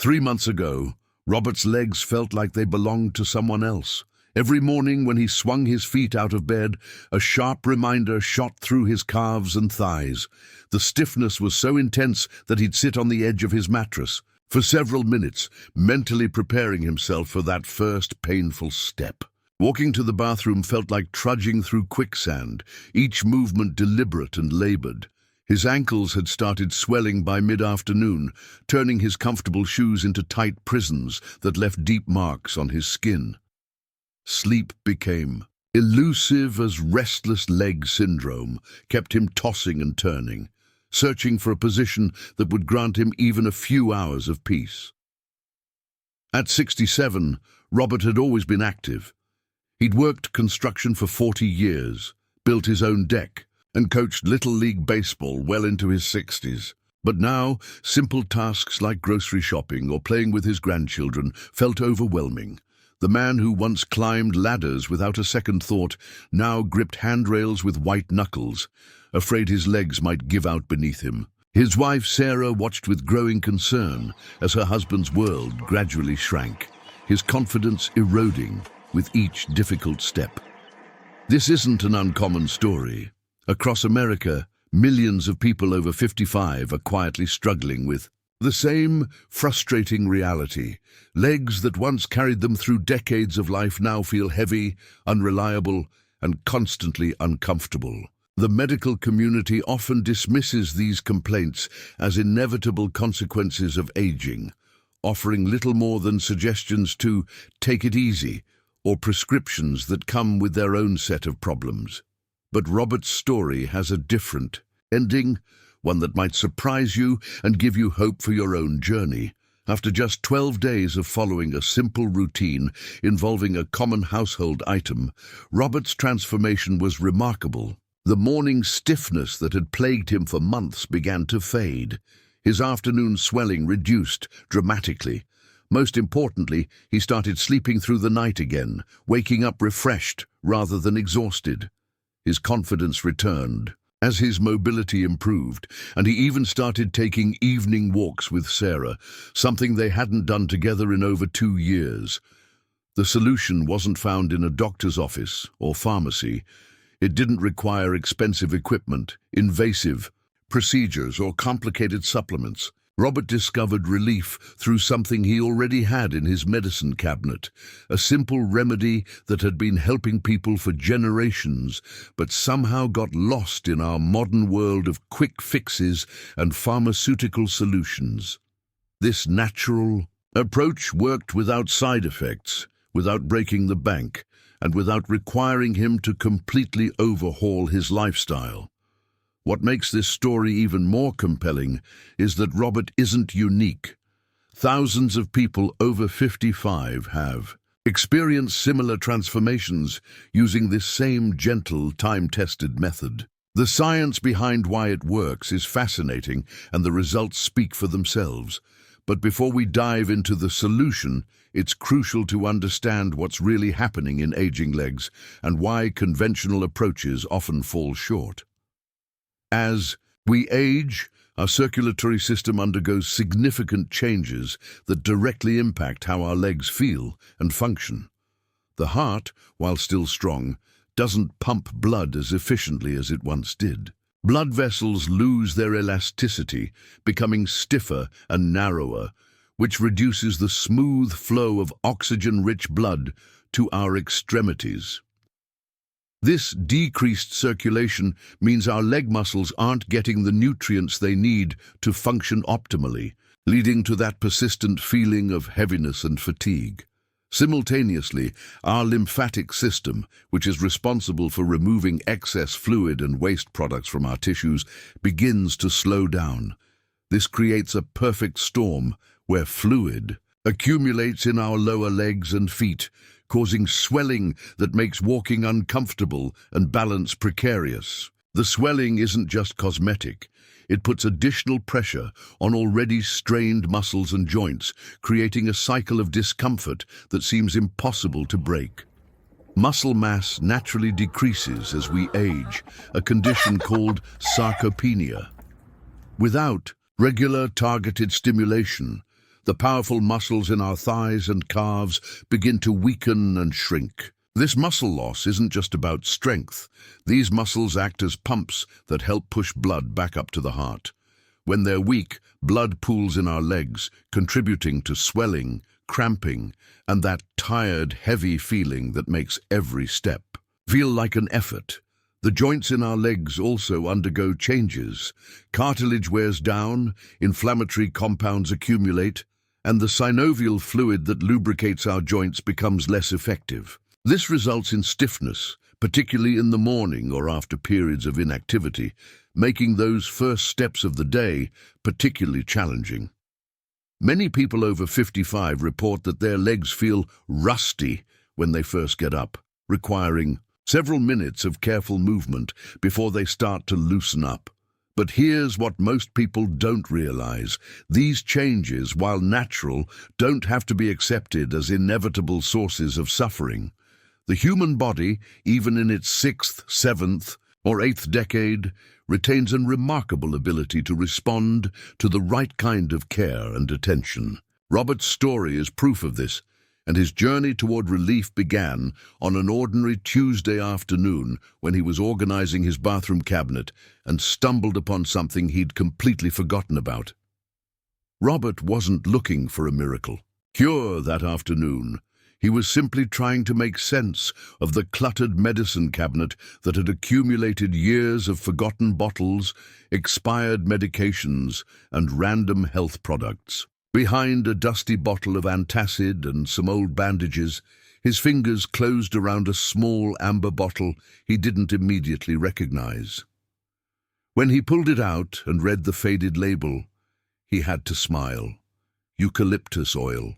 3 months ago, Robert's legs felt like they belonged to someone else. Every morning when he swung his feet out of bed, a sharp reminder shot through his calves and thighs. The stiffness was so intense that he'd sit on the edge of his mattress for several minutes, mentally preparing himself for that first painful step. Walking to the bathroom felt like trudging through quicksand, each movement deliberate and labored. His ankles had started swelling by mid-afternoon, turning his comfortable shoes into tight prisons that left deep marks on his skin. Sleep became elusive as restless leg syndrome kept him tossing and turning, searching for a position that would grant him even a few hours of peace. At 67, Robert had always been active. He'd worked construction for 40 years, built his own deck, and coached Little League Baseball well into his 60s. But now, simple tasks like grocery shopping or playing with his grandchildren felt overwhelming. The man who once climbed ladders without a second thought now gripped handrails with white knuckles, afraid his legs might give out beneath him. His wife Sarah watched with growing concern as her husband's world gradually shrank, his confidence eroding with each difficult step. This isn't an uncommon story. Across America, millions of people over 55 are quietly struggling with the same frustrating reality. Legs that once carried them through decades of life now feel heavy, unreliable, and constantly uncomfortable. The medical community often dismisses these complaints as inevitable consequences of aging, offering little more than suggestions to take it easy or prescriptions that come with their own set of problems. But Robert's story has a different ending, one that might surprise you and give you hope for your own journey. After just 12 days of following a simple routine involving a common household item, Robert's transformation was remarkable. The morning stiffness that had plagued him for months began to fade. His afternoon swelling reduced dramatically. Most importantly, he started sleeping through the night again, waking up refreshed rather than exhausted. His confidence returned as his mobility improved, and he even started taking evening walks with Sarah, something they hadn't done together in over 2 years. The solution wasn't found in a doctor's office or pharmacy. It didn't require expensive equipment, invasive procedures, or complicated supplements. Robert discovered relief through something he already had in his medicine cabinet, a simple remedy that had been helping people for generations, but somehow got lost in our modern world of quick fixes and pharmaceutical solutions. This natural approach worked without side effects, without breaking the bank, and without requiring him to completely overhaul his lifestyle. What makes this story even more compelling is that Robert isn't unique. Thousands of people over 55 have experienced similar transformations using this same gentle, time-tested method. The science behind why it works is fascinating, and the results speak for themselves. But before we dive into the solution, it's crucial to understand what's really happening in aging legs and why conventional approaches often fall short. As we age, our circulatory system undergoes significant changes that directly impact how our legs feel and function. The heart, while still strong, doesn't pump blood as efficiently as it once did. Blood vessels lose their elasticity, becoming stiffer and narrower, which reduces the smooth flow of oxygen-rich blood to our extremities. This decreased circulation means our leg muscles aren't getting the nutrients they need to function optimally, leading to that persistent feeling of heaviness and fatigue. Simultaneously, our lymphatic system, which is responsible for removing excess fluid and waste products from our tissues, begins to slow down. This creates a perfect storm where fluid accumulates in our lower legs and feet, causing swelling that makes walking uncomfortable and balance precarious. The swelling isn't just cosmetic. It puts additional pressure on already strained muscles and joints, creating a cycle of discomfort that seems impossible to break. Muscle mass naturally decreases as we age, a condition called sarcopenia. Without regular targeted stimulation, The powerful muscles in our thighs and calves begin to weaken and shrink. This muscle loss isn't just about strength. These muscles act as pumps that help push blood back up to the heart. When they're weak, blood pools in our legs, contributing to swelling, cramping, and that tired, heavy feeling that makes every step feel like an effort. The joints in our legs also undergo changes. Cartilage wears down, inflammatory compounds accumulate, and the synovial fluid that lubricates our joints becomes less effective. This results in stiffness, particularly in the morning or after periods of inactivity, making those first steps of the day particularly challenging. Many people over 55 report that their legs feel rusty when they first get up, requiring several minutes of careful movement before they start to loosen up. But here's what most people don't realize. These changes, while natural, don't have to be accepted as inevitable sources of suffering. The human body, even in its 6th, 7th, or 8th decade, retains a remarkable ability to respond to the right kind of care and attention. Robert's story is proof of this, and his journey toward relief began on an ordinary Tuesday afternoon when he was organizing his bathroom cabinet and stumbled upon something he'd completely forgotten about. Robert wasn't looking for a miracle cure that afternoon. He was simply trying to make sense of the cluttered medicine cabinet that had accumulated years of forgotten bottles, expired medications, and random health products. Behind a dusty bottle of antacid and some old bandages, his fingers closed around a small amber bottle he didn't immediately recognize. When he pulled it out and read the faded label, he had to smile. Eucalyptus oil.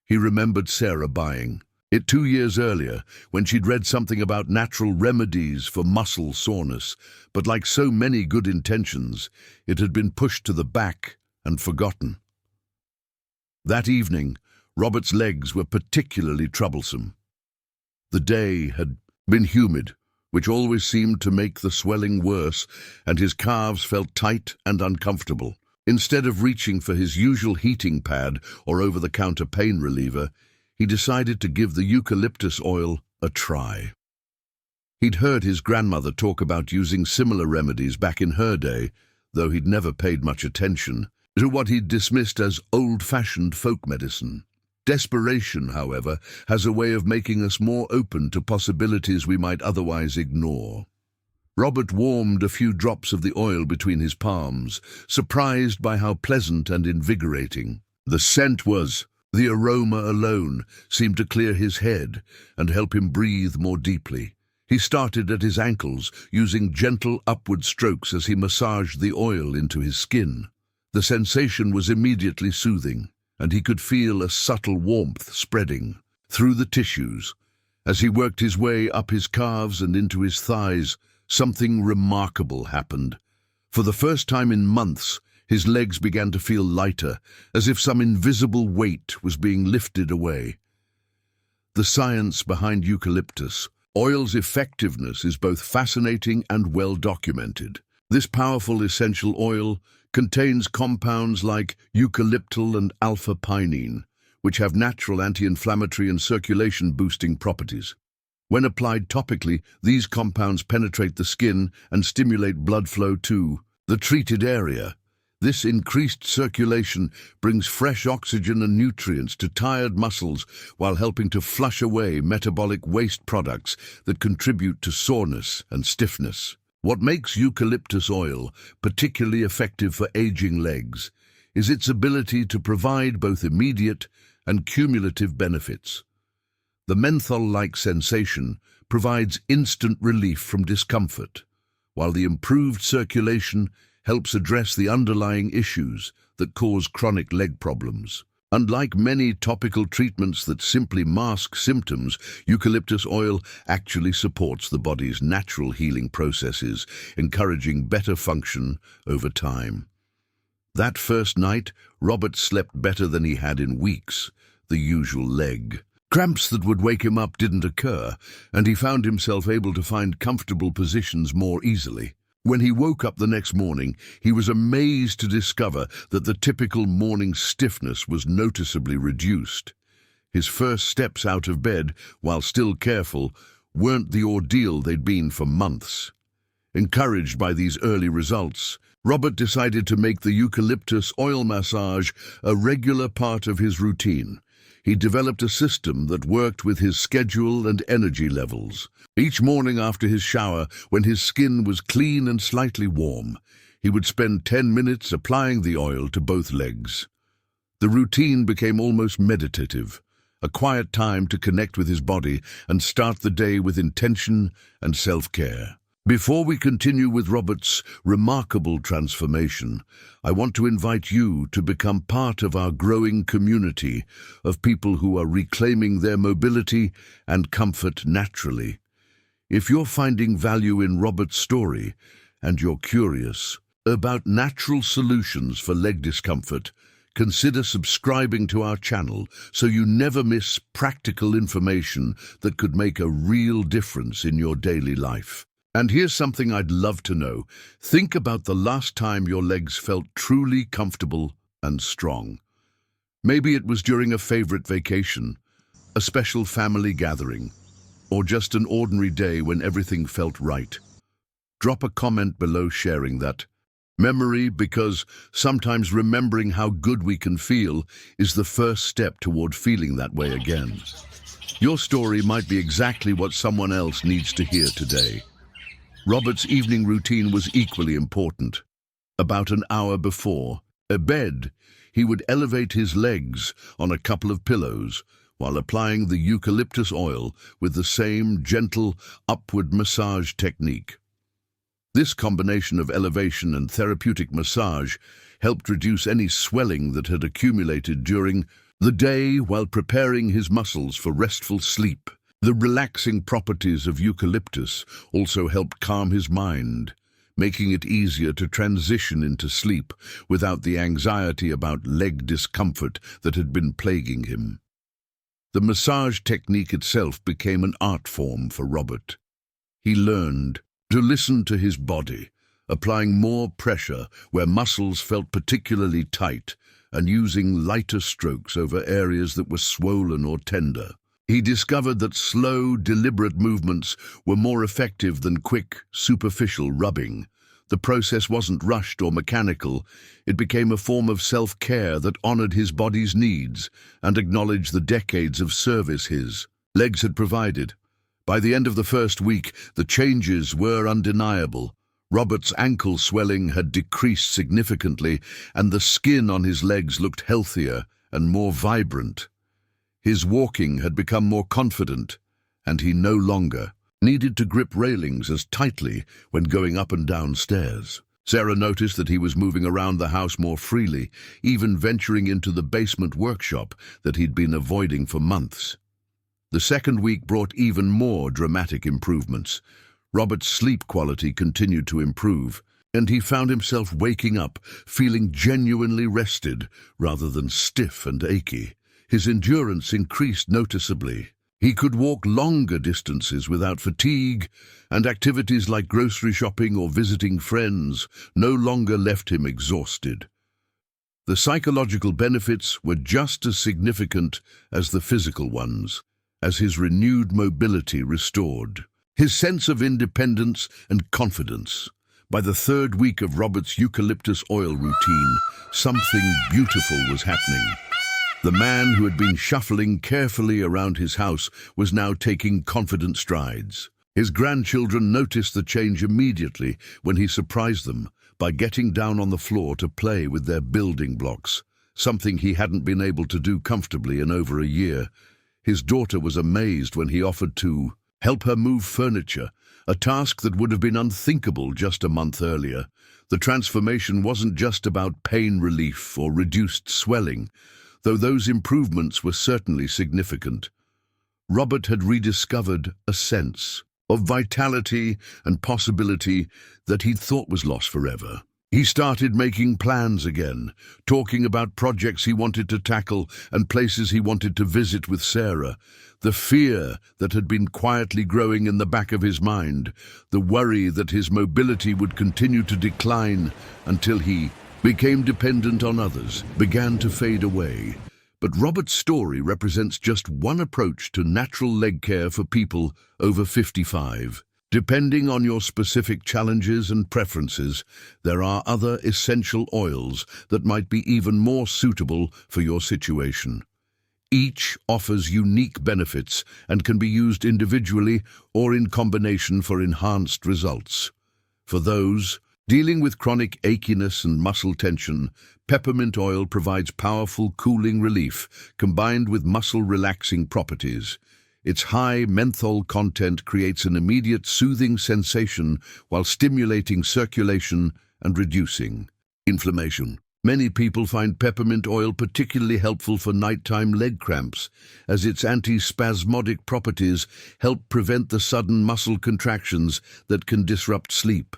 He remembered Sarah buying it 2 years earlier when she'd read something about natural remedies for muscle soreness, but like so many good intentions, it had been pushed to the back and forgotten. That evening, Robert's legs were particularly troublesome. The day had been humid, which always seemed to make the swelling worse, and his calves felt tight and uncomfortable. Instead of reaching for his usual heating pad or over-the-counter pain reliever, he decided to give the eucalyptus oil a try. He'd heard his grandmother talk about using similar remedies back in her day, though he'd never paid much attention to what he'd dismissed as old-fashioned folk medicine. Desperation, however, has a way of making us more open to possibilities we might otherwise ignore. Robert warmed a few drops of the oil between his palms, surprised by how pleasant and invigorating the scent was. The aroma alone seemed to clear his head and help him breathe more deeply. He started at his ankles, using gentle upward strokes as he massaged the oil into his skin. The sensation was immediately soothing, and he could feel a subtle warmth spreading through the tissues. As he worked his way up his calves and into his thighs, something remarkable happened. For the first time in months, his legs began to feel lighter, as if some invisible weight was being lifted away. The science behind eucalyptus oil's effectiveness is both fascinating and well documented. This powerful essential oil contains compounds like eucalyptal and alpha-pinene, which have natural anti-inflammatory and circulation-boosting properties. When applied topically, these compounds penetrate the skin and stimulate blood flow to the treated area. This increased circulation brings fresh oxygen and nutrients to tired muscles while helping to flush away metabolic waste products that contribute to soreness and stiffness. What makes eucalyptus oil particularly effective for aging legs is its ability to provide both immediate and cumulative benefits. The menthol-like sensation provides instant relief from discomfort, while the improved circulation helps address the underlying issues that cause chronic leg problems. Unlike many topical treatments that simply mask symptoms, eucalyptus oil actually supports the body's natural healing processes, encouraging better function over time. That first night, Robert slept better than he had in weeks. The usual leg cramps that would wake him up didn't occur, and he found himself able to find comfortable positions more easily. When he woke up the next morning, he was amazed to discover that the typical morning stiffness was noticeably reduced. His first steps out of bed, while still careful, weren't the ordeal they'd been for months. Encouraged by these early results, Robert decided to make the eucalyptus oil massage a regular part of his routine. He developed a system that worked with his schedule and energy levels. Each morning after his shower, when his skin was clean and slightly warm, he would spend 10 minutes applying the oil to both legs. The routine became almost meditative, a quiet time to connect with his body and start the day with intention and self-care. Before we continue with Robert's remarkable transformation, I want to invite you to become part of our growing community of people who are reclaiming their mobility and comfort naturally. If you're finding value in Robert's story and you're curious about natural solutions for leg discomfort, consider subscribing to our channel so you never miss practical information that could make a real difference in your daily life. And here's something I'd love to know. Think about the last time your legs felt truly comfortable and strong. Maybe it was during a favorite vacation, a special family gathering, or just an ordinary day when everything felt right. Drop a comment below sharing that memory, because sometimes remembering how good we can feel is the first step toward feeling that way again. Your story might be exactly what someone else needs to hear today. Robert's evening routine was equally important. About an hour before bed, he would elevate his legs on a couple of pillows while applying the eucalyptus oil with the same gentle upward massage technique. This combination of elevation and therapeutic massage helped reduce any swelling that had accumulated during the day while preparing his muscles for restful sleep. The relaxing properties of eucalyptus also helped calm his mind, making it easier to transition into sleep without the anxiety about leg discomfort that had been plaguing him. The massage technique itself became an art form for Robert. He learned to listen to his body, applying more pressure where muscles felt particularly tight and using lighter strokes over areas that were swollen or tender. He discovered that slow, deliberate movements were more effective than quick, superficial rubbing. The process wasn't rushed or mechanical. It became a form of self-care that honored his body's needs and acknowledged the decades of service his legs had provided. By the end of the first week, the changes were undeniable. Robert's ankle swelling had decreased significantly, and the skin on his legs looked healthier and more vibrant. His walking had become more confident, and he no longer needed to grip railings as tightly when going up and down stairs. Sarah noticed that he was moving around the house more freely, even venturing into the basement workshop that he'd been avoiding for months. The second week brought even more dramatic improvements. Robert's sleep quality continued to improve, and he found himself waking up feeling genuinely rested rather than stiff and achy. His endurance increased noticeably. He could walk longer distances without fatigue, and activities like grocery shopping or visiting friends no longer left him exhausted. The psychological benefits were just as significant as the physical ones, as his renewed mobility restored his sense of independence and confidence. By the third week of Robert's eucalyptus oil routine, something beautiful was happening. The man who had been shuffling carefully around his house was now taking confident strides. His grandchildren noticed the change immediately when he surprised them by getting down on the floor to play with their building blocks, something he hadn't been able to do comfortably in over a year. His daughter was amazed when he offered to help her move furniture, a task that would have been unthinkable just a month earlier. The transformation wasn't just about pain relief or reduced swelling, though those improvements were certainly significant. Robert had rediscovered a sense of vitality and possibility that he'd thought was lost forever. He started making plans again, talking about projects he wanted to tackle and places he wanted to visit with Sarah. The fear that had been quietly growing in the back of his mind, the worry that his mobility would continue to decline until he became dependent on others, began to fade away. But Robert's story represents just one approach to natural leg care for people over 55. Depending on your specific challenges and preferences, there are other essential oils that might be even more suitable for your situation. Each offers unique benefits and can be used individually or in combination for enhanced results. For those dealing with chronic achiness and muscle tension, peppermint oil provides powerful cooling relief combined with muscle-relaxing properties. Its high menthol content creates an immediate soothing sensation while stimulating circulation and reducing inflammation. Many people find peppermint oil particularly helpful for nighttime leg cramps, as its anti-spasmodic properties help prevent the sudden muscle contractions that can disrupt sleep.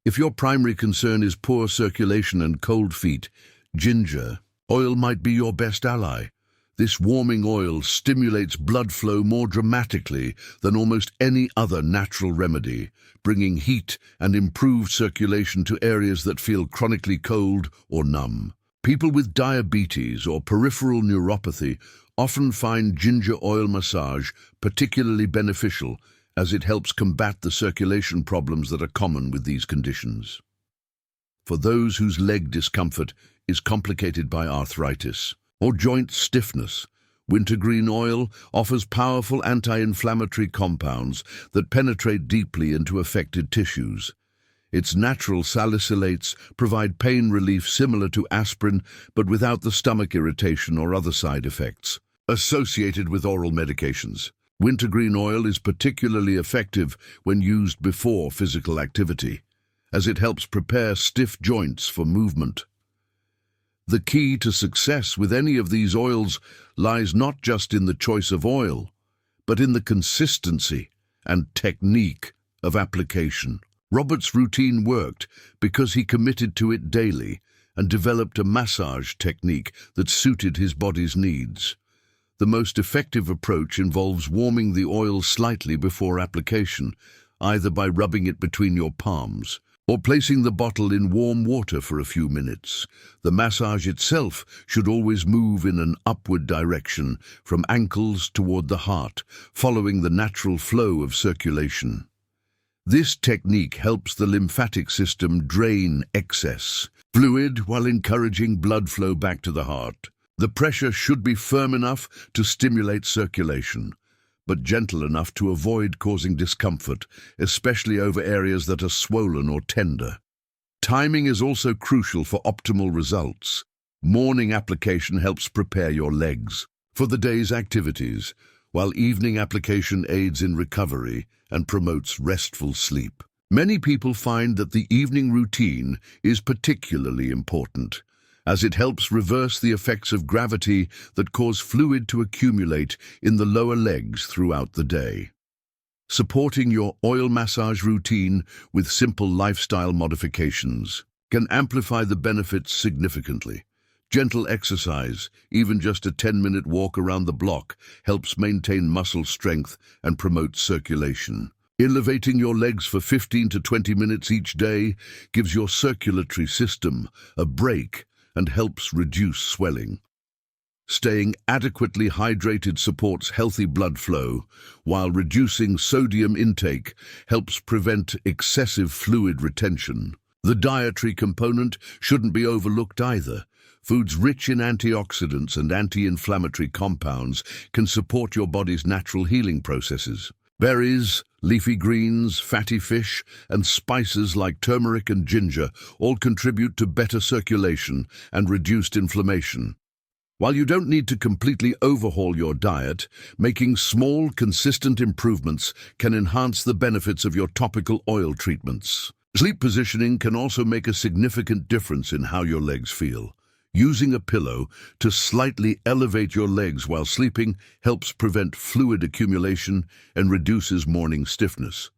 If your primary concern is poor circulation and cold feet, ginger oil might be your best ally. This warming oil stimulates blood flow more dramatically than almost any other natural remedy, bringing heat and improved circulation to areas that feel chronically cold or numb. People with diabetes or peripheral neuropathy often find ginger oil massage particularly beneficial, as it helps combat the circulation problems that are common with these conditions. For those whose leg discomfort is complicated by arthritis or joint stiffness, wintergreen oil offers powerful anti-inflammatory compounds that penetrate deeply into affected tissues. Its natural salicylates provide pain relief similar to aspirin, but without the stomach irritation or other side effects associated with oral medications. Wintergreen oil is particularly effective when used before physical activity, as it helps prepare stiff joints for movement. The key to success with any of these oils lies not just in the choice of oil, but in the consistency and technique of application. Robert's routine worked because he committed to it daily and developed a massage technique that suited his body's needs. The most effective approach involves warming the oil slightly before application, either by rubbing it between your palms or placing the bottle in warm water for a few minutes. The massage itself should always move in an upward direction, from ankles toward the heart, following the natural flow of circulation. This technique helps the lymphatic system drain excess fluid while encouraging blood flow back to the heart. The pressure should be firm enough to stimulate circulation, but gentle enough to avoid causing discomfort, especially over areas that are swollen or tender. Timing is also crucial for optimal results. Morning application helps prepare your legs for the day's activities, while evening application aids in recovery and promotes restful sleep. Many people find that the evening routine is particularly important, as it helps reverse the effects of gravity that cause fluid to accumulate in the lower legs throughout the day. Supporting your oil massage routine with simple lifestyle modifications can amplify the benefits significantly. Gentle exercise, even just a 10-minute walk around the block, helps maintain muscle strength and promote circulation. Elevating your legs for 15 to 20 minutes each day gives your circulatory system a break and helps reduce swelling. Staying adequately hydrated supports healthy blood flow, while reducing sodium intake helps prevent excessive fluid retention. The dietary component shouldn't be overlooked either. Foods rich in antioxidants and anti-inflammatory compounds can support your body's natural healing processes. Berries, leafy greens, fatty fish, and spices like turmeric and ginger all contribute to better circulation and reduced inflammation. While you don't need to completely overhaul your diet, making small, consistent improvements can enhance the benefits of your topical oil treatments. Sleep positioning can also make a significant difference in how your legs feel. Using a pillow to slightly elevate your legs while sleeping helps prevent fluid accumulation and reduces morning stiffness.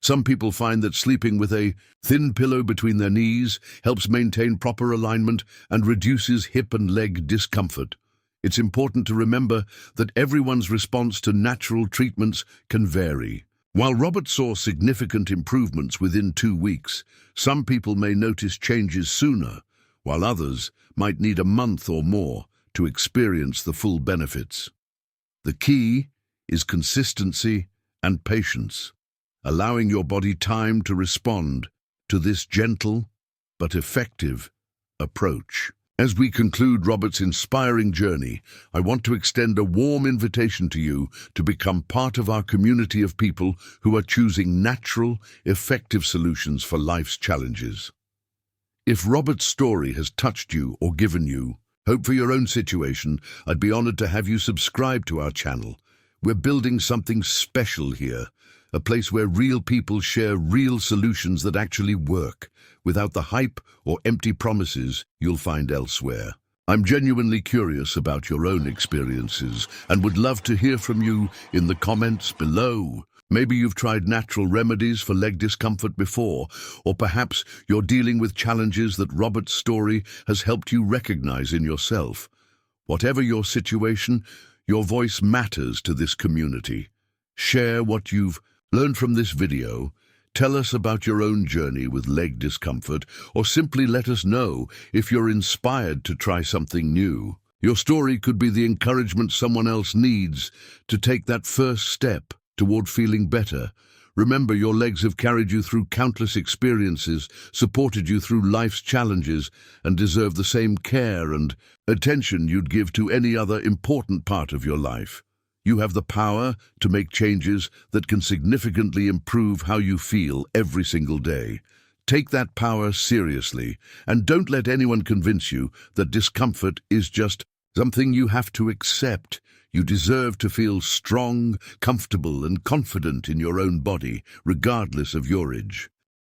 Some people find that sleeping with a thin pillow between their knees helps maintain proper alignment and reduces hip and leg discomfort. It's important to remember that everyone's response to natural treatments can vary. While Robert saw significant improvements within 2 weeks, some people may notice changes sooner, while others might need a month or more to experience the full benefits. The key is consistency and patience, allowing your body time to respond to this gentle but effective approach. As we conclude Robert's inspiring journey, I want to extend a warm invitation to you to become part of our community of people who are choosing natural, effective solutions for life's challenges. If Robert's story has touched you or given you hope for your own situation, I'd be honored to have you subscribe to our channel. We're building something special here, a place where real people share real solutions that actually work, without the hype or empty promises you'll find elsewhere. I'm genuinely curious about your own experiences and would love to hear from you in the comments below. Maybe you've tried natural remedies for leg discomfort before, or perhaps you're dealing with challenges that Robert's story has helped you recognize in yourself. Whatever your situation, your voice matters to this community. Share what you've learned from this video. Tell us about your own journey with leg discomfort, or simply let us know if you're inspired to try something new. Your story could be the encouragement someone else needs to take that first step toward feeling better. Remember, your legs have carried you through countless experiences, supported you through life's challenges, and deserve the same care and attention you'd give to any other important part of your life. You have the power to make changes that can significantly improve how you feel every single day. Take that power seriously, and don't let anyone convince you that discomfort is just something you have to accept. You deserve to feel strong, comfortable, and confident in your own body, regardless of your age.